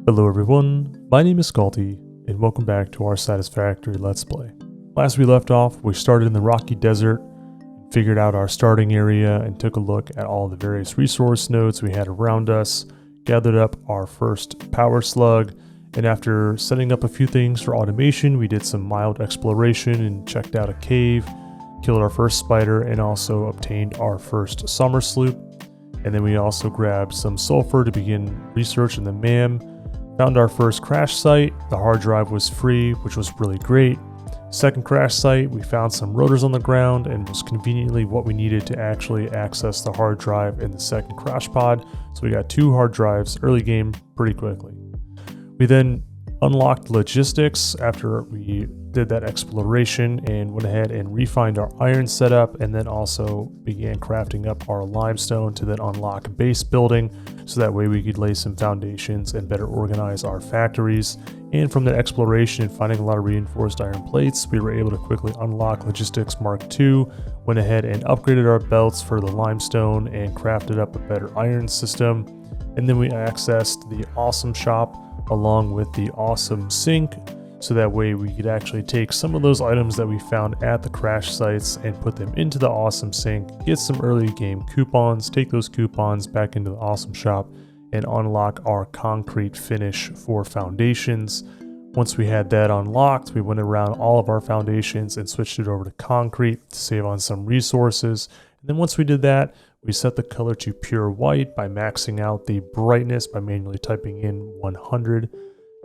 Hello everyone, my name is Scalti, and welcome back to our Satisfactory Let's Play. Last we left off, we started in the rocky desert, figured out our starting area, and took a look at all the various resource nodes we had around us, gathered up our first power slug, and after setting up a few things for automation, we did some mild exploration and checked out a cave, killed our first spider, and also obtained our first summer sloop. And then we also grabbed some sulfur to begin research in the MAM. Found our first crash site. The hard drive was free, which was really great. Second crash site, we found some rotors on the ground and was conveniently what we needed to actually access the hard drive in the second crash pod. So we got 2 hard drives early game pretty quickly. We then unlocked logistics after we did that exploration and went ahead and refined our iron setup, and then also began crafting up our limestone to then unlock base building, so that way we could lay some foundations and better organize our factories. And from that exploration and finding a lot of reinforced iron plates, we were able to quickly unlock Logistics Mark II, went ahead and upgraded our belts for the limestone and crafted up a better iron system. And then we accessed the awesome shop along with the awesome sink, so that way we could actually take some of those items that we found at the crash sites and put them into the awesome sink, get some early game coupons, take those coupons back into the awesome shop, and unlock our concrete finish for foundations. Once we had that unlocked, we went around all of our foundations and switched it over to concrete to save on some resources. And then once we did that, we set the color to pure white by maxing out the brightness by manually typing in 100.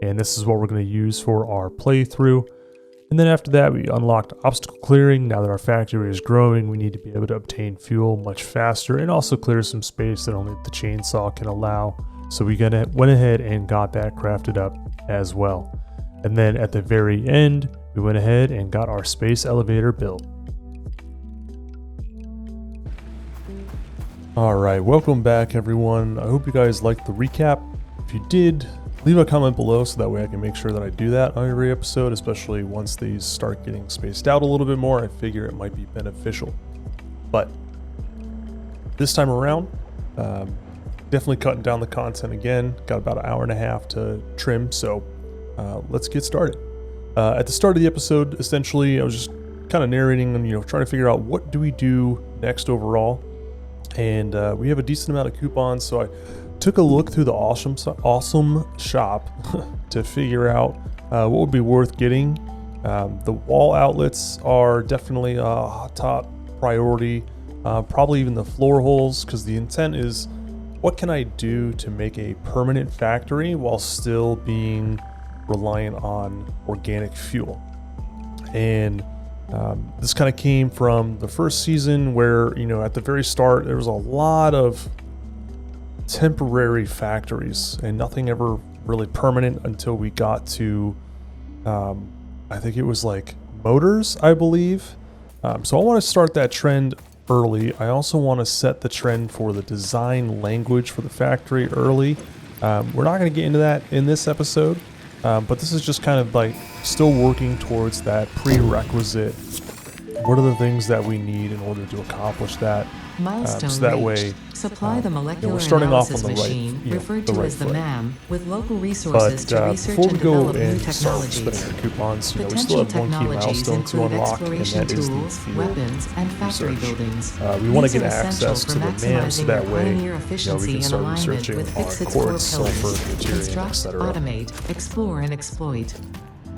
And this is what we're going to use for our playthrough. And then after that, we unlocked obstacle clearing. Now that our factory is growing, we need to be able to obtain fuel much faster and also clear some space that only the chainsaw can allow. So we went ahead and got that crafted up as well. And then at the very end, we went ahead and got our space elevator built. Alright, welcome back everyone. I hope you guys liked the recap. If you did, leave a comment below so that way I can make sure that I do that on every episode, especially once these start getting spaced out a little bit more. I figure it might be beneficial. But this time around, definitely cutting down the content again. Got about an hour and a half to trim, so let's get started. At the start of the episode, essentially, I was just kind of narrating and trying to figure out what do we do next overall. And we have a decent amount of coupons, so I took a look through the awesome shop to figure out what would be worth getting. The wall outlets are definitely a top priority, probably even the floor holes, because the intent is, what can I do to make a permanent factory while still being reliant on organic fuel? And this kind of came from the first season where, at the very start, there was a lot of temporary factories and nothing ever really permanent until we got to, I think it was like motors, I believe. So I want to start that trend early. I also want to set the trend for the design language for the factory early. We're not going to get into that in this episode. But this is just kind of like still working towards that prerequisite. What are the things that we need in order to accomplish that? Milestone so that reached. way, Supply the molecular we're starting off on analysis the machine, right, referred the to right as the foot. MAM, with local resources to research Before we and go develop new and start technologies. spending our coupons, we Potential still have one key technologies milestone to include unlock, and exploration that is the tools, field weapons, and factory research. buildings. We want to These get are essential access for to the MAM, so maximizing that your way pioneer we efficiency can in start alignment researching with our Fixit's core quartz, sulfur, pillars. deuterium, Construct, etc. automate, explore, and exploit.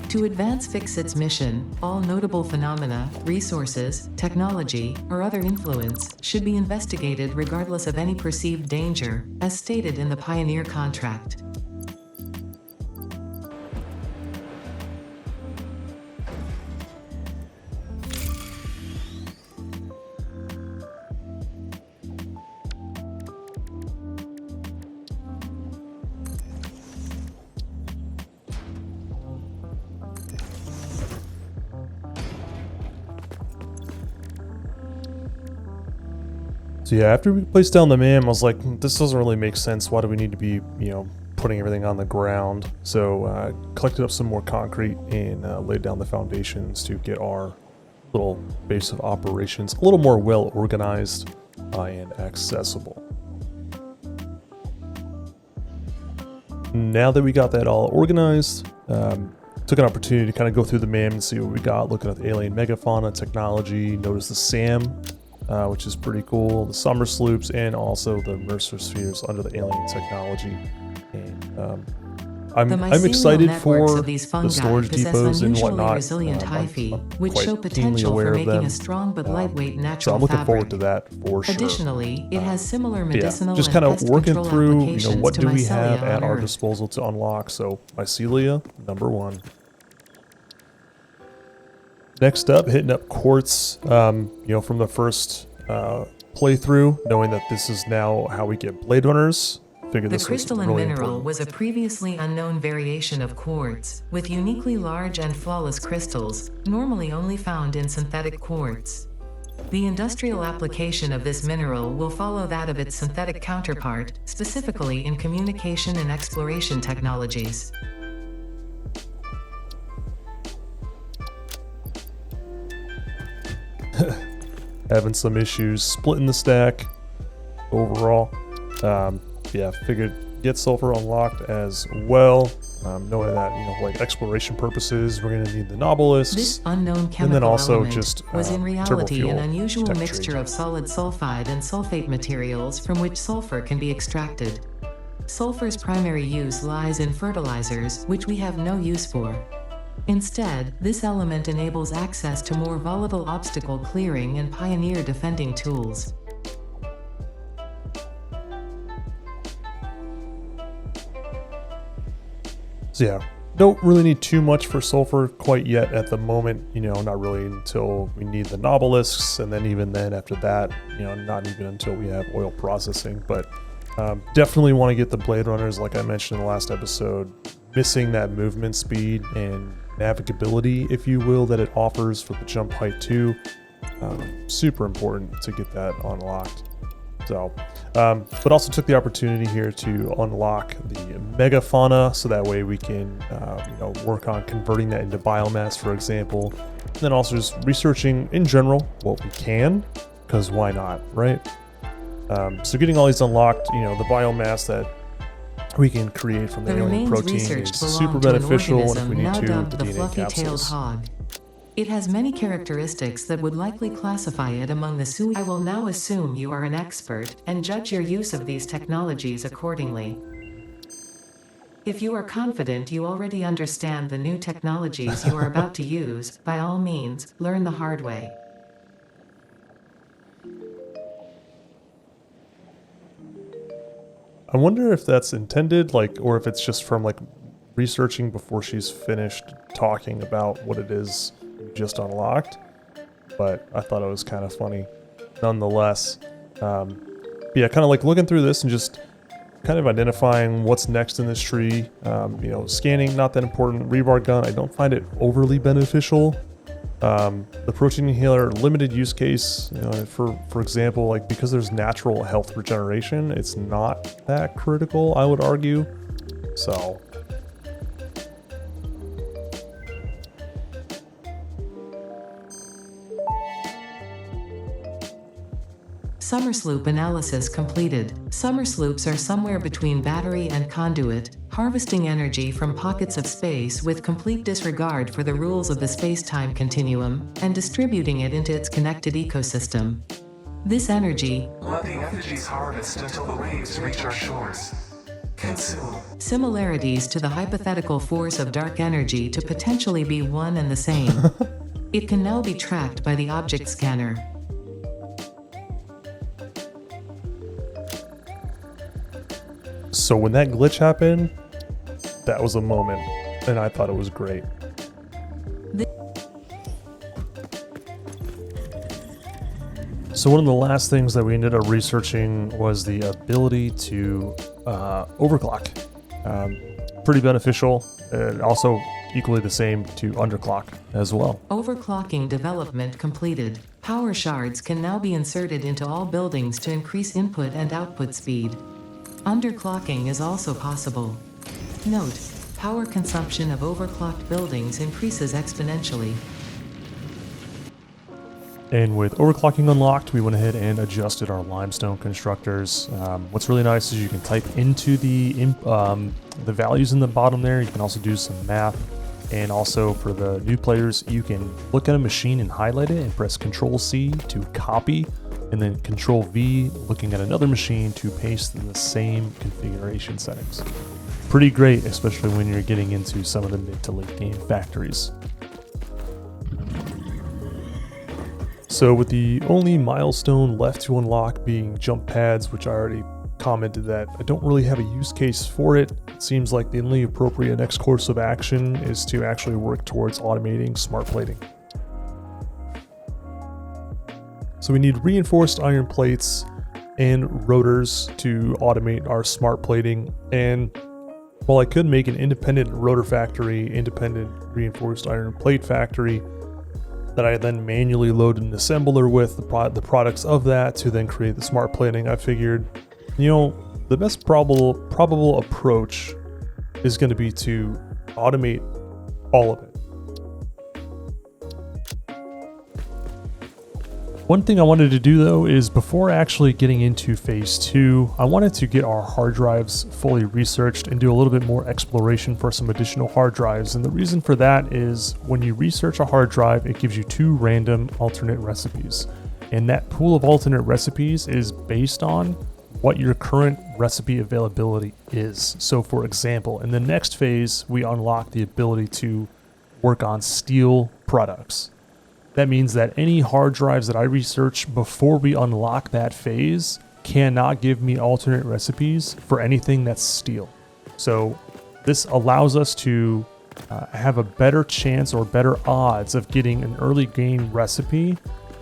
To advance Fixit's mission, all notable phenomena, resources, technology, or other influence should be investigated regardless of any perceived danger, as stated in the Pioneer contract. So yeah, after we placed down the MAM, I was like, this doesn't really make sense. Why do we need to be, putting everything on the ground? So collected up some more concrete and laid down the foundations to get our little base of operations a little more well organized and accessible. Now that we got that all organized, took an opportunity to kind of go through the MAM and see what we got, looking at the alien megafauna technology. Notice the SAM, which is pretty cool, the summer sloops, and also the Mercer spheres under the alien technology. And I'm excited for the storage depots and whatnot. Resilient hyphae, which show quite potential keenly for aware of making them. a strong but lightweight So natural I'm looking fabric. forward to that for sure. Additionally, it has similar medicinal just and kind of pest working control through, applications what to do we mycelia have at on our Earth. disposal to unlock. So mycelia, number 1. Next up, hitting up quartz, from the first playthrough, knowing that this is now how we get Blade Runners. Figured The this was crystalline really mineral important. was a previously unknown variation of quartz, with uniquely large and flawless crystals, normally only found in synthetic quartz. The industrial application of this mineral will follow that of its synthetic counterpart, specifically in communication and exploration technologies. Having some issues splitting the stack overall. Figured get sulfur unlocked as well. Knowing that, like exploration purposes, we're going to need the nobelisks. This unknown chemical and then also element just was in reality an turbofuel unusual tech mixture tree. of solid sulfide and sulfate materials from which sulfur can be extracted. Sulfur's primary use lies in fertilizers, which we have no use for. Instead, this element enables access to more volatile obstacle clearing and pioneer defending tools. So yeah, don't really need too much for sulfur quite yet at the moment, not really until we need the nobelisks, and then even then after that, not even until we have oil processing. But definitely want to get the Blade Runners, like I mentioned in the last episode, missing that movement speed and navigability, if you will, that it offers for the jump height too. Super important to get that unlocked. So, but also took the opportunity here to unlock the megafauna, so that way we can, work on converting that into biomass, for example. And then also just researching in general what we can, because why not, right? So getting all these unlocked, the biomass that we can create from the The alien remains protein is researched super belong to an beneficial, and if organism we need now to, dubbed the the DNA fluffy-tailed capsules. hog. It has many characteristics that would likely classify it among the sui. I will now assume you are an expert and judge your use of these technologies accordingly. If you are confident you already understand the new technologies you are about to use, by all means, learn the hard way. I wonder if that's intended, or if it's just from researching before she's finished talking about what it is we just unlocked. But I thought it was kind of funny, nonetheless. Kind of looking through this and just kind of identifying what's next in this tree. Scanning, not that important. Rebar gun, I don't find it overly beneficial. The protein inhaler, limited use case, for example, because there's natural health regeneration, it's not that critical, I would argue. So Summer sloop analysis completed. Summer sloops are somewhere between battery and conduit, harvesting energy from pockets of space with complete disregard for the rules of the space-time continuum, and distributing it into its connected ecosystem. This energy, Let the energies harvest until the waves reach our shores. Consume. similarities to the hypothetical force of dark energy to potentially be one and the same. It can now be tracked by the object scanner. So when that glitch happened, that was a moment, and I thought it was great. So one of the last things that we ended up researching was the ability to overclock. Pretty beneficial, and also equally the same to underclock as well. Overclocking development completed. Power shards can now be inserted into all buildings to increase input and output speed. Underclocking is also possible. Note, power consumption of overclocked buildings increases exponentially. And with overclocking unlocked, we went ahead and adjusted our limestone constructors. What's really nice is you can type into the values in the bottom there. You can also do some math. And also for the new players, you can look at a machine and highlight it and press Control-C to copy, and then Control-V looking at another machine to paste in the same configuration settings. Pretty great, especially when you're getting into some of the mid to late game factories. So with the only milestone left to unlock being jump pads, which I already commented that I don't really have a use case for it. It seems like the only appropriate next course of action is to actually work towards automating smart plating. So we need reinforced iron plates and rotors to automate our smart plating. And while I could make an independent rotor factory, independent reinforced iron plate factory, that I then manually load an assembler with the products of that to then create the smart plating, I figured, you know, the best probable approach is going to be to automate all of it. One thing I wanted to do though is before actually getting into phase 2, I wanted to get our hard drives fully researched and do a little bit more exploration for some additional hard drives. And the reason for that is when you research a hard drive, it gives you 2 random alternate recipes. And that pool of alternate recipes is based on what your current recipe availability is. So for example, in the next phase, we unlock the ability to work on steel products. That means that any hard drives that I research before we unlock that phase cannot give me alternate recipes for anything that's steel. So this allows us to have a better chance or better odds of getting an early game recipe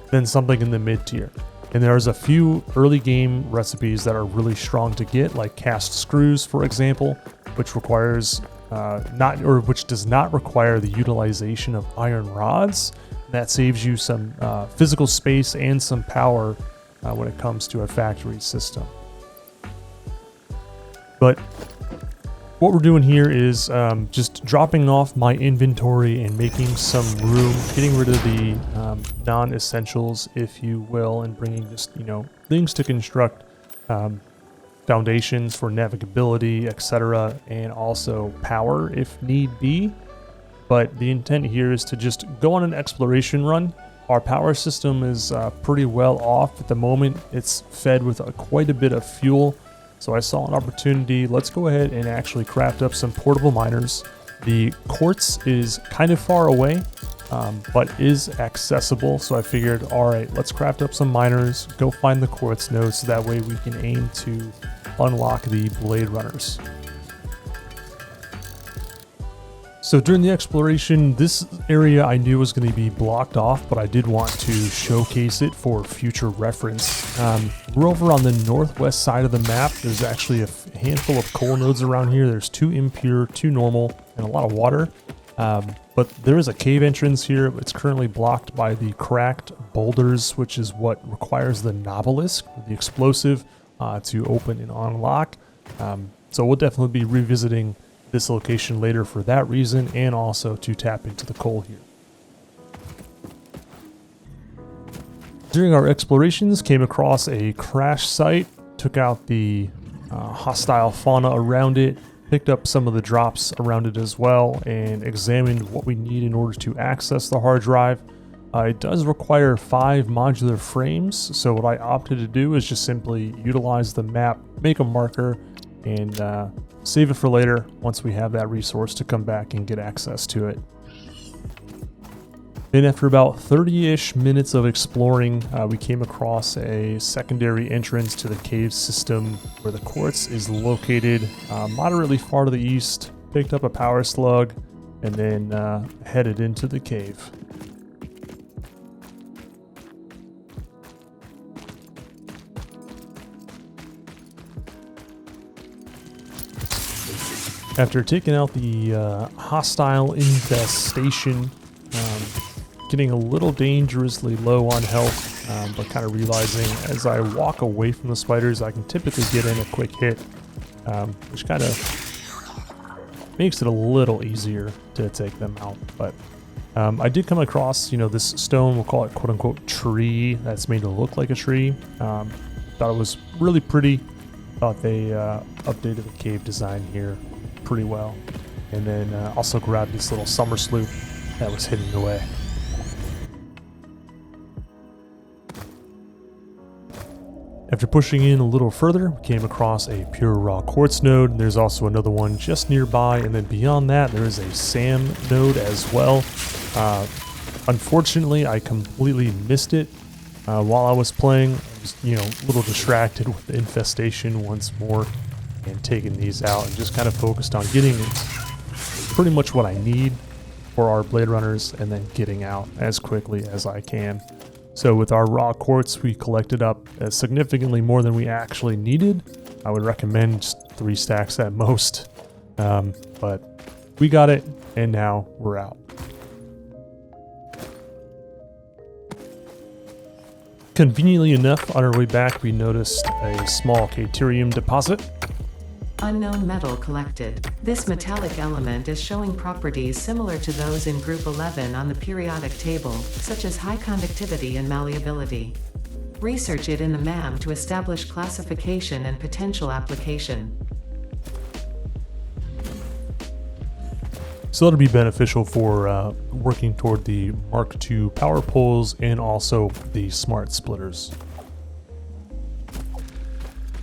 than something in the mid tier. And there's a few early game recipes that are really strong to get, like cast screws, for example, which requires which does not require the utilization of iron rods. That saves you some physical space and some power when it comes to a factory system. But what we're doing here is just dropping off my inventory and making some room, getting rid of the non-essentials, if you will, and bringing just, you know, things to construct foundations for navigability, etc., and also power if need be. But the intent here is to just go on an exploration run. Our power system is pretty well off at the moment. It's fed with quite a bit of fuel. So I saw an opportunity. Let's go ahead and actually craft up some portable miners. The quartz is kind of far away, but is accessible. So I figured, all right, let's craft up some miners, go find the quartz nodes so that way we can aim to unlock the blade runners. So during the exploration, this area I knew was going to be blocked off, but I did want to showcase it for future reference. We're over on the northwest side of the map. There's actually a handful of coal nodes around here. There's 2 impure, 2 normal, and a lot of water. But there is a cave entrance here. It's currently blocked by the cracked boulders, which is what requires the Nobelisk, the explosive, to open and unlock. So we'll definitely be revisiting this location later for that reason, and also to tap into the coal here. During our explorations, came across a crash site, took out the hostile fauna around it, picked up some of the drops around it as well, and examined what we need in order to access the hard drive. It does require 5 modular frames, so what I opted to do is just simply utilize the map, make a marker, and save it for later once we have that resource to come back and get access to it. Then after about 30-ish minutes of exploring, we came across a secondary entrance to the cave system where the quartz is located moderately far to the east, picked up a power slug, and then headed into the cave. After taking out the hostile infestation, getting a little dangerously low on health, but kind of realizing as I walk away from the spiders, I can typically get in a quick hit, which kind of makes it a little easier to take them out. But I did come across, this stone, we'll call it quote unquote tree, that's made to look like a tree. Thought it was really pretty. Thought they updated the cave design here pretty well. And then also grabbed this little summer sloop that was hidden away. After pushing in a little further, we came across a pure raw quartz node. There's also another one just nearby, and then beyond that, there is a SAM node as well. Unfortunately, I completely missed it while I was playing. I was, a little distracted with the infestation once more, and taking these out, and just kind of focused on getting pretty much what I need for our Blade Runners, and then getting out as quickly as I can. So with our raw quartz, we collected up significantly more than we actually needed. I would recommend just 3 stacks at most, but we got it, and now we're out. Conveniently enough, on our way back, we noticed a small Caterium deposit. Unknown metal collected. This metallic element is showing properties similar to those in Group 11 on the periodic table, such as high conductivity and malleability. Research it in the MAM to establish classification and potential application. So that'll be beneficial for working toward the Mark II power poles and also the smart splitters.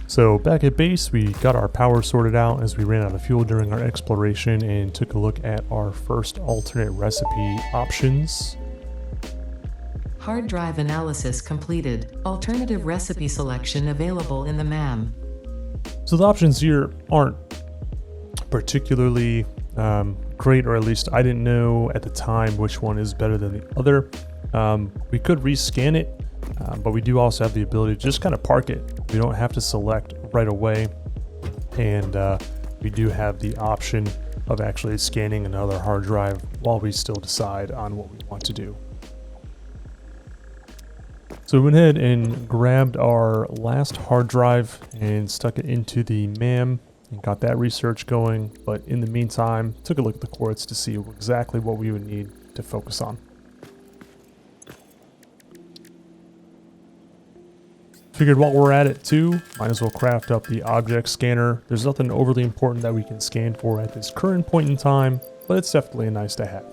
So back at base, we got our power sorted out as we ran out of fuel during our exploration and took a look at our first alternate recipe options. Hard drive analysis completed. Alternative recipe selection available in the MAM. So the options here aren't particularly great, or at least I didn't know at the time which one is better than the other. We could rescan it, but we do also have the ability to just kind of park it. We don't have to select right away, and we do have the option of actually scanning another hard drive while we still decide on what we want to do. So we went ahead and grabbed our last hard drive and stuck it into the MAM and got that research going, but in the meantime, took a look at the quartz to see exactly what we would need to focus on. Figured while we're at it too, might as well craft up the object scanner. There's nothing overly important that we can scan for at this current point in time, but it's definitely nice to have.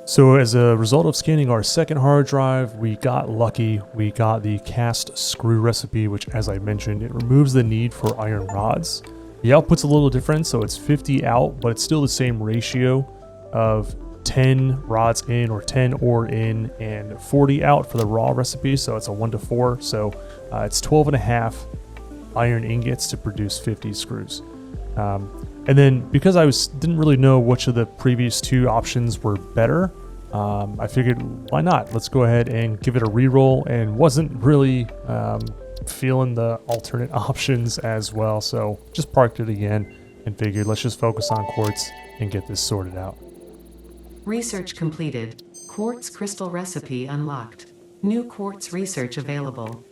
So as a result of scanning our second hard drive, we got lucky. We got the cast screw recipe, which, as I mentioned, it removes the need for iron rods. The output's a little different, so it's 50 out, but it's still the same ratio of 10 rods in, or 10 ore in, and 40 out for the raw recipe, so it's a 1-to-4. So it's 12.5 iron ingots to produce 50 screws. And then because I didn't really know which of the previous 2 options were better, I figured, why not? Let's go ahead and give it a reroll, and wasn't really feeling the alternate options as well. So just parked it again and figured, let's just focus on quartz and get this sorted out. Research completed. Quartz crystal recipe unlocked. New quartz research available.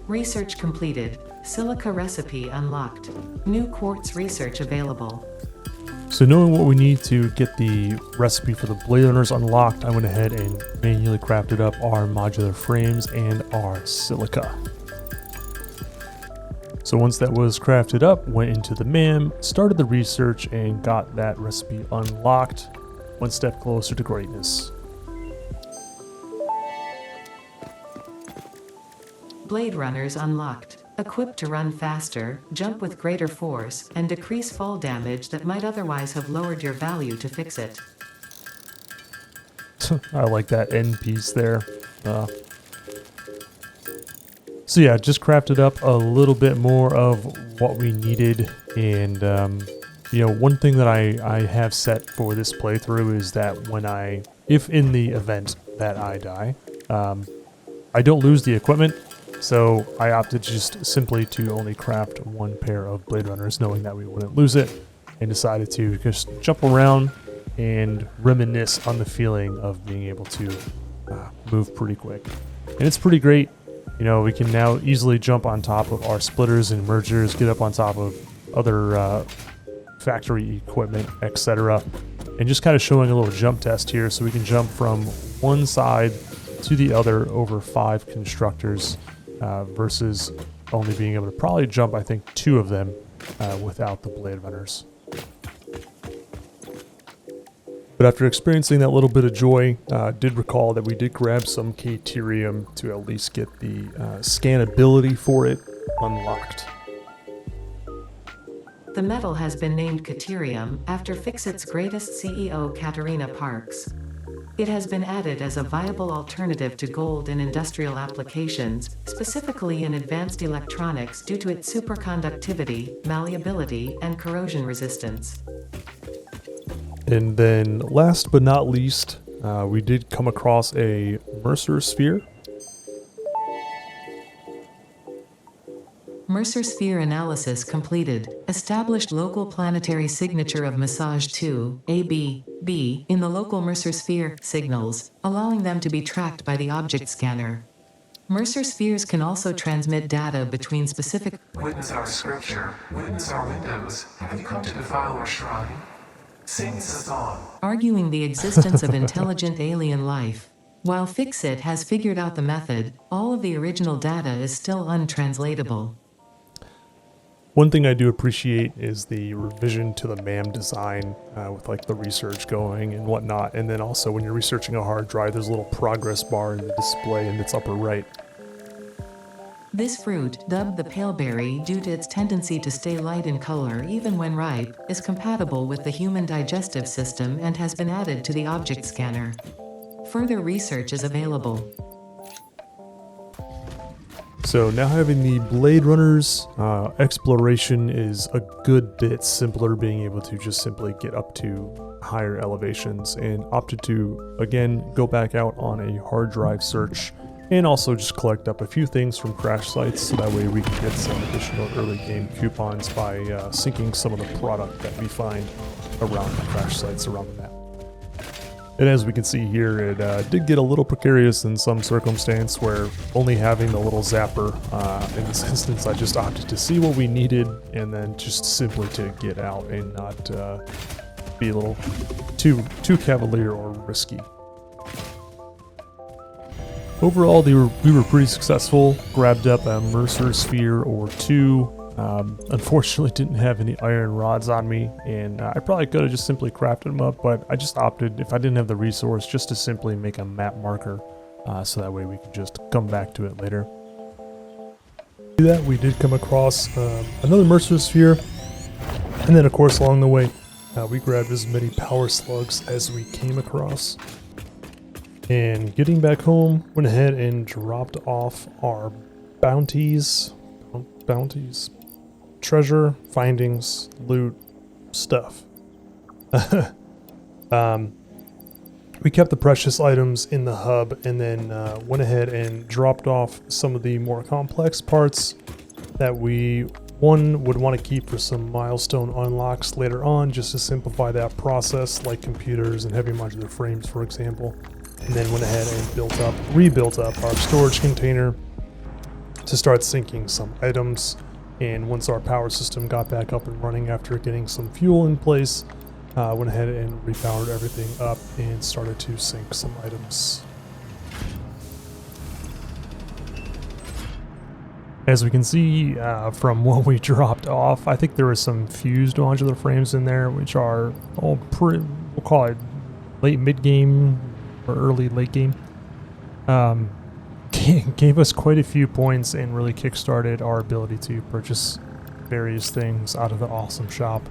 Research completed. Silica recipe unlocked. New quartz research available. So knowing what we need to get the recipe for the Blade Runners unlocked, I went ahead and manually crafted up our modular frames and our silica. So once that was crafted up, went into the MAM, started the research, and got that recipe unlocked, one step closer to greatness. Blade Runners unlocked. Equipped to run faster, jump with greater force, and decrease fall damage that might otherwise have lowered your value to fix it. I like that end piece there. So yeah, just crafted up a little bit more of what we needed, and one thing that I have set for this playthrough is that if in the event that I die, I don't lose the equipment. So I opted just simply to only craft 1 pair of Blade Runners, knowing that we wouldn't lose it, and decided to just jump around and reminisce on the feeling of being able to move pretty quick. And it's pretty great. You know, we can now easily jump on top of our splitters and mergers, get up on top of other factory equipment, etc. And just kind of showing a little jump test here, so we can jump from one side to the other over 5 constructors versus only being able to probably jump, I think, 2 of them without the blade runners. But after experiencing that little bit of joy, did recall that we did grab some Caterium to at least get the scannability for it unlocked. The metal has been named Caterium after Fixit's greatest CEO Katerina Parks. It has been added as a viable alternative to gold in industrial applications, specifically in advanced electronics due to its superconductivity, malleability, and corrosion resistance. And then last but not least, we did come across a Mercer Sphere. Mercer Sphere analysis completed. Established local planetary signature of massage 2, AB, B, in the local Mercer Sphere signals, allowing them to be tracked by the object scanner. Mercer Spheres can also transmit data between specific... Witness our scripture, witness our windows. Have you come to defile our shrine? Sing us on. Arguing the existence of intelligent alien life. While Fixit has figured out the method, all of the original data is still untranslatable. One thing I do appreciate is the revision to the MAM design with like the research going and whatnot. And then also when you're researching a hard drive, there's a little progress bar in the display in its upper right. This fruit, dubbed the paleberry due to its tendency to stay light in color even when ripe, is compatible with the human digestive system and has been added to the object scanner. Further research is available. So now having the Blade Runners, exploration is a good bit simpler, being able to just simply get up to higher elevations, and opted to, again, go back out on a hard drive search and also just collect up a few things from crash sites, so that way we can get some additional early game coupons by syncing some of the product that we find around the crash sites around the map. And as we can see here, it did get a little precarious in some circumstance, where only having the little zapper, in this instance I just opted to see what we needed and then just simply to get out and not be a little too cavalier or risky. Overall, we were pretty successful. Grabbed up a Mercer Sphere or 2. Unfortunately didn't have any iron rods on me, and I probably could have just simply crafted them up, but I just opted, if I didn't have the resource, just to simply make a map marker, so that way we could just come back to it later. To that, we did come across another Mercer Sphere, and then of course along the way we grabbed as many power slugs as we came across. And getting back home, went ahead and dropped off our bounties, treasure, findings, loot, stuff. We kept the precious items in the hub, and then went ahead and dropped off some of the more complex parts that we would want to keep for some milestone unlocks later on, just to simplify that process, like computers and heavy modular frames, for example. And then went ahead and rebuilt up our storage container to start syncing some items. And once our power system got back up and running after getting some fuel in place, went ahead and repowered everything up and started to sync some items. As we can see from what we dropped off, I think there were some fused modular frames in there, which are all pretty, we'll call it late mid-game or early late game. Gave us quite a few points and really kickstarted our ability to purchase various things out of the awesome shop,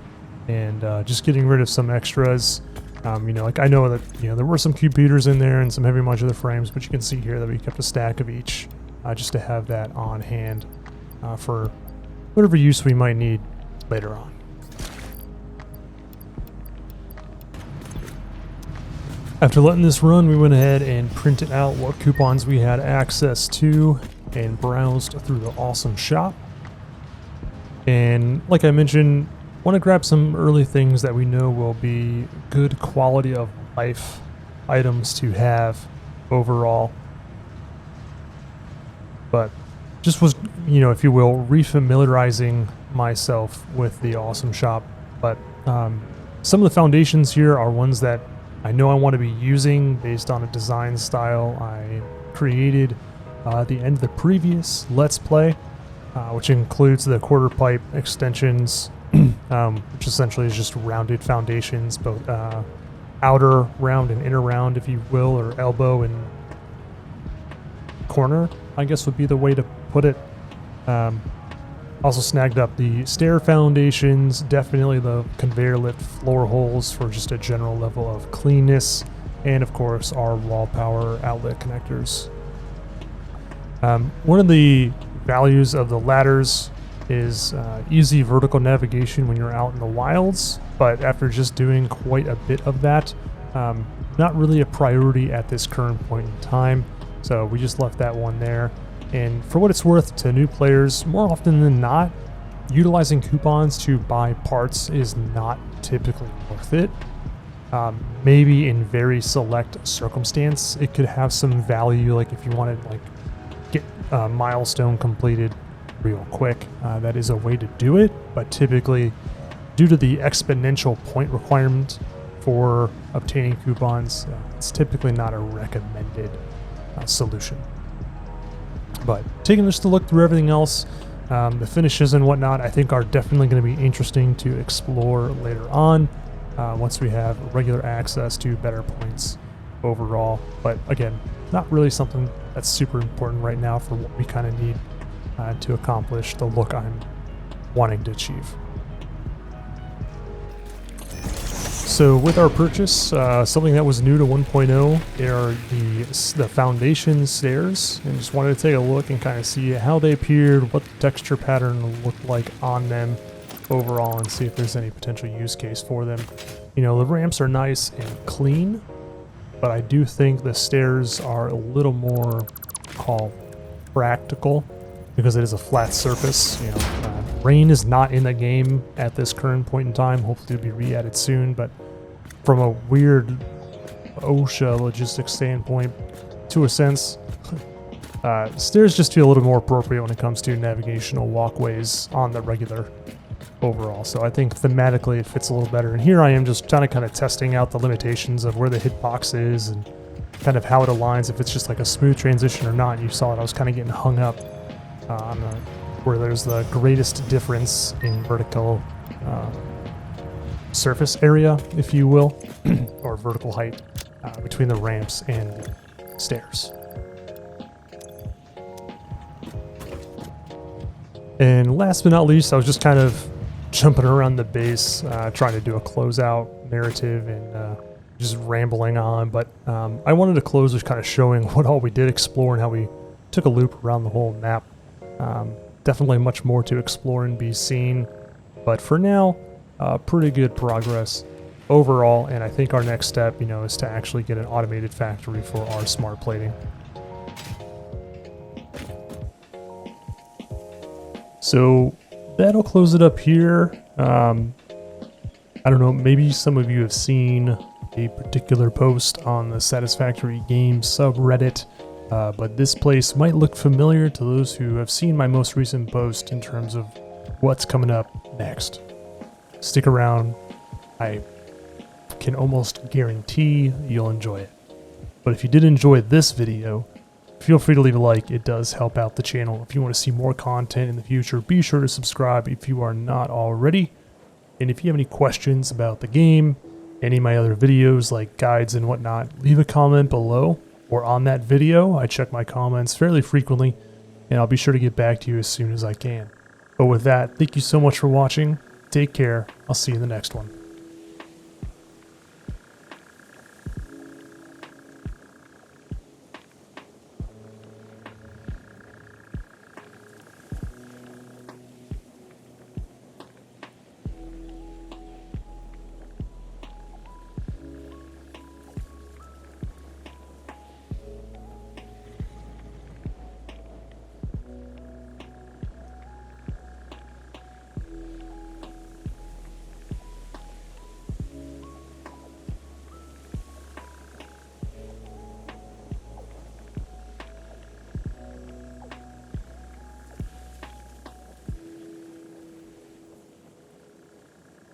and just getting rid of some extras. Like I know that there were some computers in there and some heavy modular frames, but you can see here that we kept a stack of each just to have that on hand for whatever use we might need later on. After letting this run, we went ahead and printed out what coupons we had access to and browsed through the awesome shop. And like I mentioned, want to grab some early things that we know will be good quality of life items to have overall. but just was, you know, if you will, refamiliarizing myself with the awesome shop. But some of the foundations here are ones that I know I want to be using based on a design style I created at the end of the previous Let's Play, which includes the quarter pipe extensions, which essentially is just rounded foundations, both outer round and inner round, if you will, or elbow and corner, I guess would be the way to put it. Also snagged up the stair foundations, definitely the conveyor lift floor holes for just a general level of cleanness, and of course our wall power outlet connectors. One of the values of the ladders is easy vertical navigation when you're out in the wilds, but after just doing quite a bit of that, not really a priority at this current point in time, so we just left that one there. And for what it's worth to new players, more often than not, utilizing coupons to buy parts is not typically worth it. Maybe in very select circumstance, it could have some value, like if you wanted like get a milestone completed real quick, that is a way to do it. But typically, due to the exponential point requirement for obtaining coupons, it's typically not a recommended solution. But taking just a look through everything else, the finishes and whatnot, I think are definitely going to be interesting to explore later on once we have regular access to better points overall. But again, not really something that's super important right now for what we kind of need to accomplish the look I'm wanting to achieve. So with our purchase, something that was new to 1.0 are the foundation stairs, and just wanted to take a look and kind of see how they appeared, what the texture pattern looked like on them overall, and see if there's any potential use case for them. You know, the ramps are nice and clean, but I do think the stairs are a little more practical because it is a flat surface. You know, rain is not in the game at this current point in time. Hopefully it'll be re-added soon, but from a weird OSHA logistics standpoint, to a sense, stairs just feel a little more appropriate when it comes to navigational walkways on the regular overall. So I think thematically it fits a little better. And here I am just kind of testing out the limitations of where the hitbox is and kind of how it aligns, if it's just like a smooth transition or not. You saw it, I was kind of getting hung up on where there's the greatest difference in vertical surface area, if you will, or vertical height between the ramps and the stairs. And last but not least, I was just kind of jumping around the base, trying to do a closeout narrative and just rambling on, but I wanted to close with kind of showing what all we did explore and how we took a loop around the whole map. Definitely much more to explore and be seen, but for now, pretty good progress overall. And I think our next step, you know, is to actually get an automated factory for our smart plating. So that'll close it up here. I don't know, maybe some of you have seen a particular post on the Satisfactory Games subreddit, but this place might look familiar to those who have seen my most recent post in terms of what's coming up next. Stick around. I can almost guarantee you'll enjoy it. But if you did enjoy this video, feel free to leave a like. It does help out the channel. If you want to see more content in the future, be sure to subscribe if you are not already. And if you have any questions about the game, any of my other videos like guides and whatnot, leave a comment below or on that video. I check my comments fairly frequently, and I'll be sure to get back to you as soon as I can. But with that, thank you so much for watching. Take care. I'll see you in the next one.